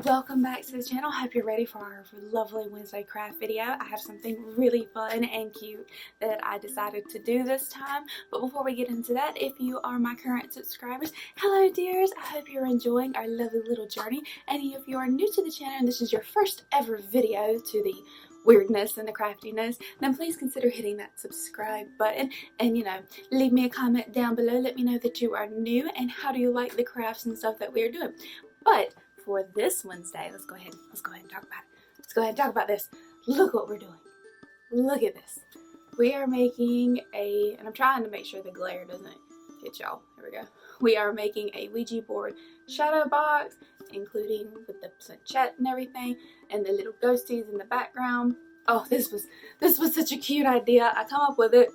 welcome back to the channel. I hope you're ready for our lovely Wednesday craft video. I have something really fun and cute that I decided to do this time. But before we get into that, if you are my current subscribers, hello dears. I hope you're enjoying our lovely little journey. And if you are new to the channel and this is your first ever video to the weirdness and the craftiness, then please consider hitting that subscribe button and leave me a comment down below. Let me know that you are new and how do you like the crafts and stuff that we are doing. But for this Wednesday, let's go ahead and talk about it. Let's go ahead and talk about this. Look what we're doing. Look at this. We are making and I'm trying to make sure the glare doesn't hit y'all. Here we go. We are making a Ouija Board Shadow Box, including with the planchette and everything, and the little ghosties in the background. Oh, this was such a cute idea. I come up with it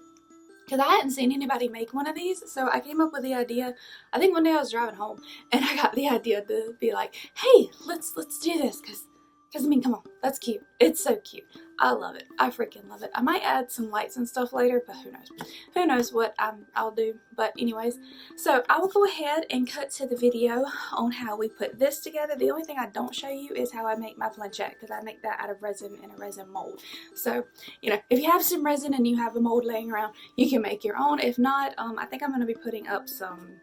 because I hadn't seen anybody make one of these, so I came up with the idea. I think one day I was driving home and I got the idea to be like, hey, let's do this because I mean, come on, that's cute. It's so cute. I love it. I freaking love it. I might add some lights and stuff later, but who knows? Who knows what I'll do. But anyways, so I will go ahead and cut to the video on how we put this together. The only thing I don't show you is how I make my planchette, because I make that out of resin in a resin mold. So, if you have some resin and you have a mold laying around, you can make your own. If not, I think I'm going to be putting up some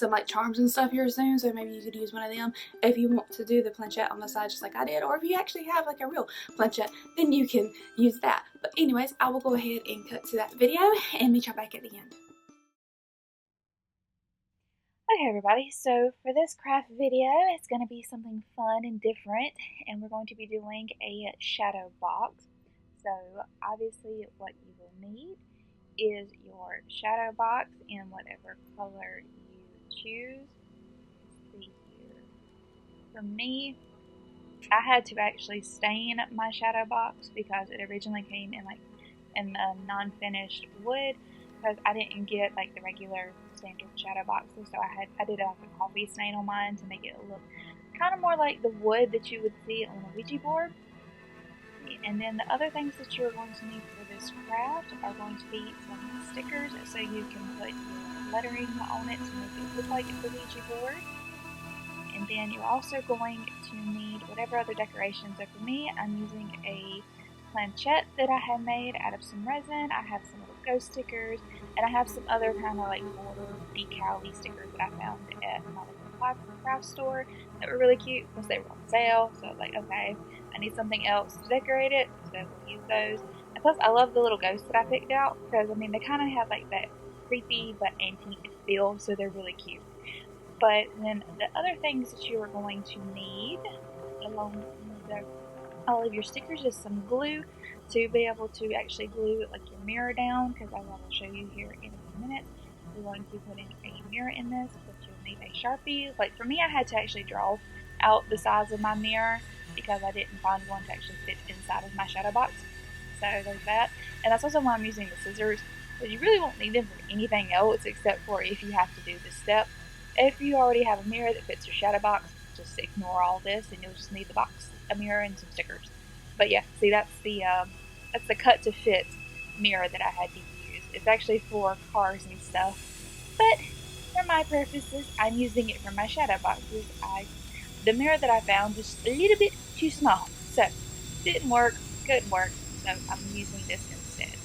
like charms and stuff here soon, so maybe you could use one of them if you want to do the planchette on the side just like I did, or if you actually have like a real planchette, then you can use that. But anyways, I will go ahead and cut to that video and meet y'all back at the end. Okay everybody, so for this craft video, it's going to be something fun and different, and we're going to be doing a shadow box. So obviously what you will need is your shadow box in whatever color you choose. Let's see here. For me, I had to actually stain my shadow box because it originally came in in a non-finished wood, because I didn't get like the regular standard shadow boxes, so I did like a coffee stain on mine to make it look kind of more like the wood that you would see on a Ouija board. And then the other things that you're going to need for this craft are going to be some stickers, so you can put your lettering on it to make it look like it's a Ouija board. And then you're also going to need whatever other decorations. So for me, I'm using a planchette that I have made out of some resin. I have some little ghost stickers, and I have some other kind of like border decal-y stickers that I found at my local craft store that were really cute because they were on sale. So I was like, okay, I need something else to decorate it, so we'll use those. And plus, I love the little ghosts that I picked out because, I mean, they kind of have like that creepy but antique feel, so they're really cute. But then the other things that you are going to need along with all of your stickers is some glue to be able to actually glue like your mirror down, because I will show you here in a few minutes. We're going to be putting a mirror in this, but you'll need a Sharpie. Like for me, I had to actually draw out the size of my mirror because I didn't find one to actually fit inside of my shadow box. So there's that. And that's also why I'm using the scissors, because you really won't need them for anything else except for if you have to do this step. If you already have a mirror that fits your shadow box, just ignore all this and you'll just need the box, a mirror, and some stickers. But yeah, see, that's the cut to fit mirror that I had to use. It's actually for cars and stuff, but for my purposes, I'm using it for my shadow boxes. The mirror that I found was a little bit too small, so didn't work, couldn't work, so I'm using this instead.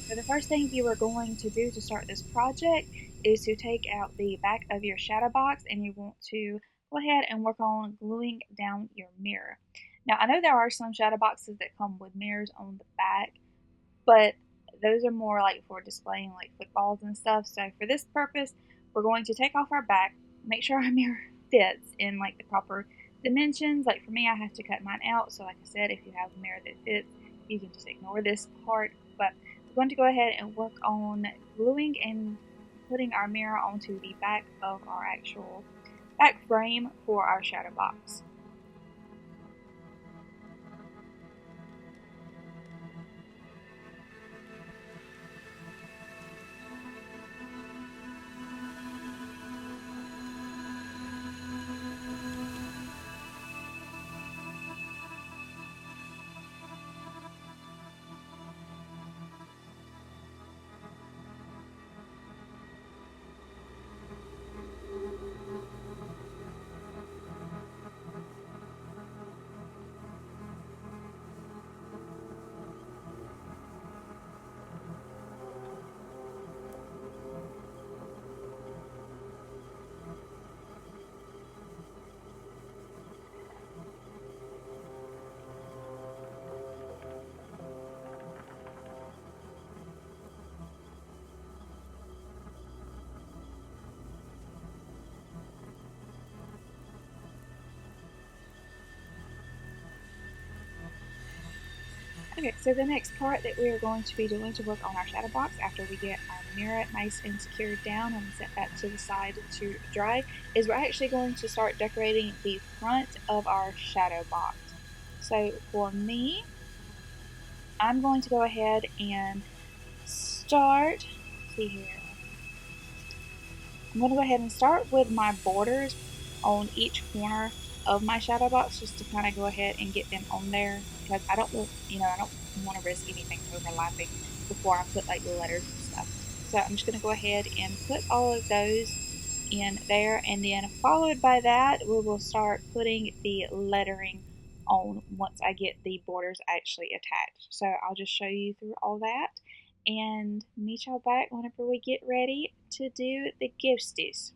So the first thing you are going to do to start this project is to take out the back of your shadow box, and you want to go ahead and work on gluing down your mirror. Now I know there are some shadow boxes that come with mirrors on the back, but those are more like for displaying like footballs and stuff. So for this purpose, we're going to take off our back, make sure our mirror fits in like the proper dimensions. Like for me, I have to cut mine out. So like I said, if you have a mirror that fits, you can just ignore this part. But we're going to go ahead and work on gluing and putting our mirror onto the back of our actual back frame for our shadow box. Okay, so the next part that we are going to be doing to work on our shadow box after we get our mirror nice and secured down and set that to the side to dry is we're actually going to start decorating the front of our shadow box. So for me, I'm going to go ahead and start, see here, I'm going to go ahead and start with my borders on each corner of my shadow box just to kind of go ahead and get them on there because I don't want, I don't want to risk anything overlapping before I put like the letters and stuff. So I'm just going to go ahead and put all of those in there, and then followed by that we will start putting the lettering on once I get the borders actually attached. So I'll just show you through all that and meet y'all back whenever we get ready to do the ghosties.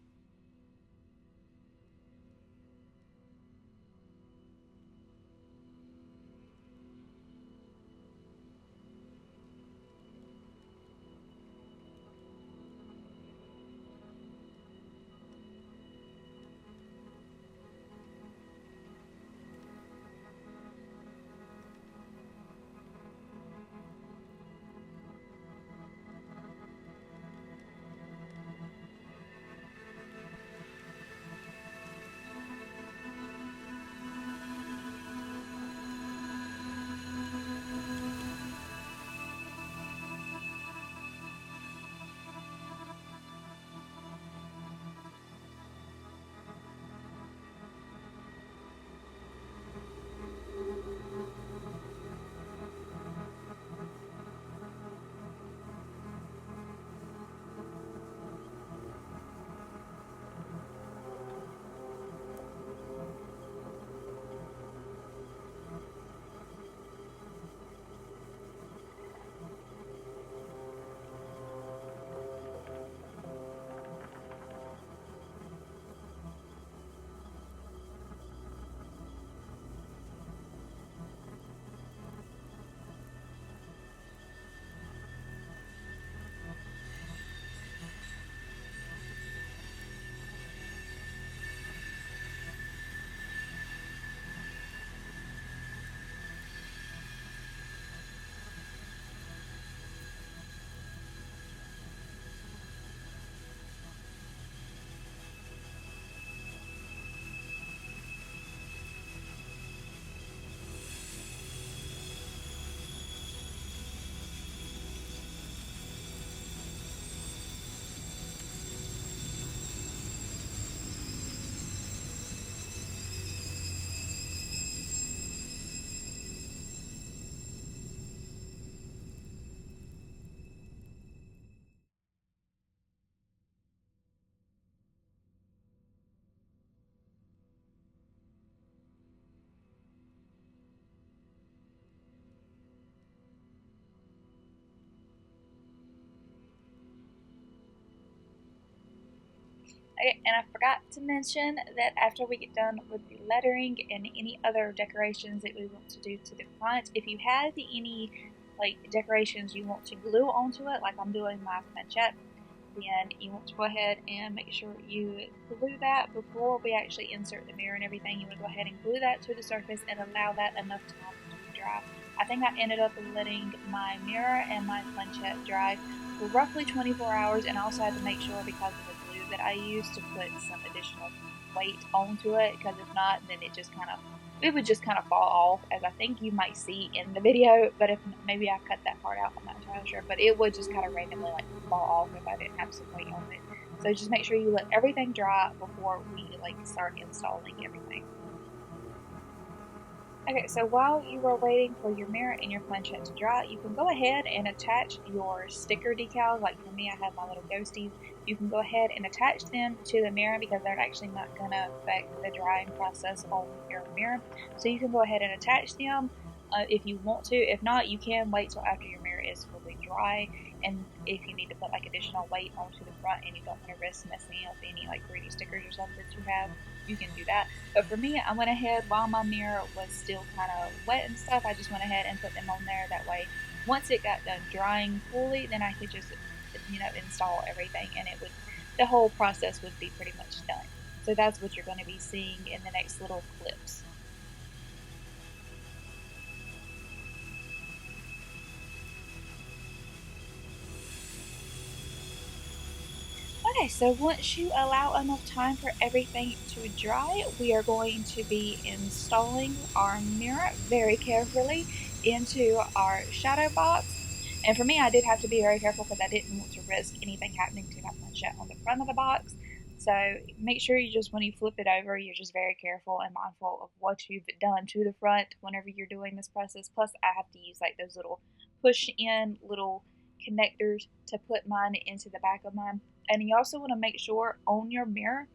Okay, and I forgot to mention that after we get done with the lettering and any other decorations that we want to do to the front, if you have any like decorations you want to glue onto it, like I'm doing my planchette, then you want to go ahead and make sure you glue that before we actually insert the mirror and everything. You want to go ahead and glue that to the surface and allow that enough time to dry. I think I ended up letting my mirror and my planchette dry for roughly 24 hours, and I also had to make sure because of the glue that I used to put some additional weight onto it, because if not, then it would just kind of fall off, as I think you might see in the video. But if maybe I cut that part out, I'm not entirely sure, but it would just kind of randomly like fall off if I didn't have some weight on it. So just make sure you let everything dry before we like start installing everything. Okay, so while you are waiting for your mirror and your planchette to dry, you can go ahead and attach your sticker decals. Like for me, I have my little ghosties. You can go ahead and attach them to the mirror because they're actually not going to affect the drying process on your mirror. So you can go ahead and attach them if you want to. If not, you can wait till after your mirror is fully dry. And if you need to put like additional weight onto the front and you don't want to risk messing up any like pretty stickers or something that you have, you can do that. But for me, I went ahead while my mirror was still kind of wet and stuff, I just went ahead and put them on there. That way, once it got done drying fully, then I could just, install everything, and the whole process would be pretty much done. So that's what you're going to be seeing in the next little clips. Okay, so once you allow enough time for everything to dry, we are going to be installing our mirror very carefully into our shadow box. And for me, I did have to be very careful because I didn't want to risk anything happening to my planchette on the front of the box. So make sure you just, when you flip it over, you're just very careful and mindful of what you've done to the front whenever you're doing this process. Plus, I have to use like those little push in little connectors to put mine into the back of mine. And you also want to make sure on your mirror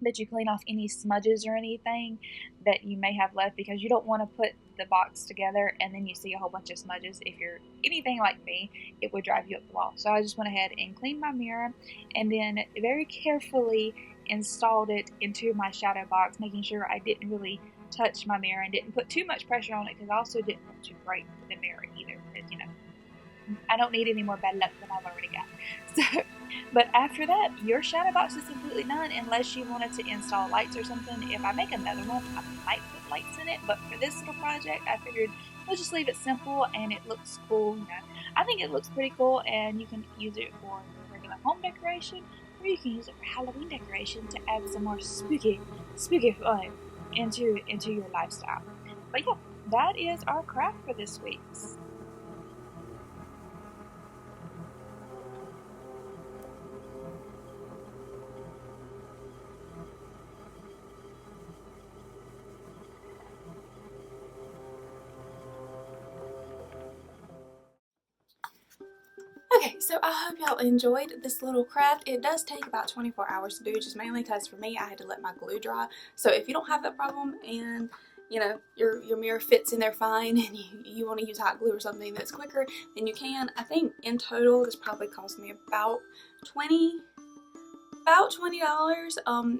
that you clean off any smudges or anything that you may have left, because you don't want to put the box together and then you see a whole bunch of smudges. If you're anything like me, it would drive you up the wall. So I just went ahead and cleaned my mirror and then very carefully installed it into my shadow box, making sure I didn't really touch my mirror and didn't put too much pressure on it, because I also didn't want to break the mirror either, because I don't need any more bad luck than I've already got. So, but after that, your shadow box is completely done, unless you wanted to install lights or something. If I make another one, I might put lights in it, but for this little project, I figured we'll just leave it simple and it looks cool. I think it looks pretty cool, and you can use it for regular home decoration, or you can use it for Halloween decoration to add some more spooky fun into your lifestyle. But yeah, that is our craft for this week. Okay, so I hope y'all enjoyed this little craft. It does take about 24 hours to do, just mainly because for me, I had to let my glue dry. So if you don't have that problem and your mirror fits in there fine and you want to use hot glue or something that's quicker, then you can. I think in total this probably cost me about $20,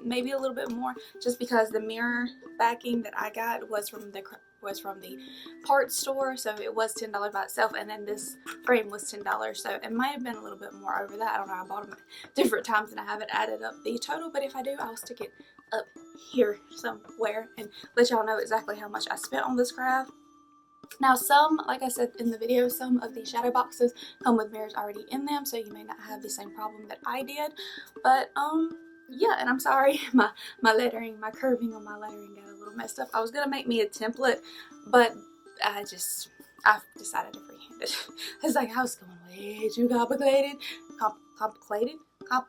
maybe a little bit more, just because the mirror backing that I got was from the parts store, so it was $10 by itself, and then this frame was $10, so it might have been a little bit more over that. I don't know, I bought them at different times and I haven't added up the total, but if I do, I'll stick it up here somewhere and let y'all know exactly how much I spent on this craft. Now some, like I said in the video, some of the shadow boxes come with mirrors already in them, so you may not have the same problem that I did. But yeah, and I'm sorry, my lettering, my curving on my lettering got a little messed up. I was gonna make me a template, but I decided to freehand it. It's like I was going way too complicated. Complicated? I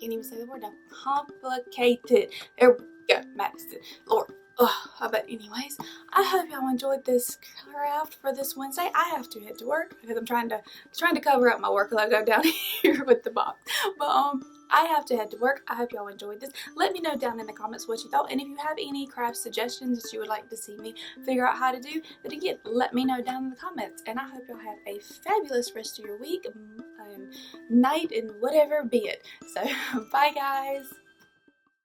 can't even say the word now. Complicated. There we go, Madison. Lord. But anyways, I hope y'all enjoyed this craft for this Wednesday. I have to head to work because I'm trying to cover up my work logo down here with the box. But I have to head to work. I hope y'all enjoyed this. Let me know down in the comments what you thought, and if you have any craft suggestions that you would like to see me figure out how to do, then again, let me know down in the comments. And I hope y'all have a fabulous rest of your week and night and whatever be it. So bye guys.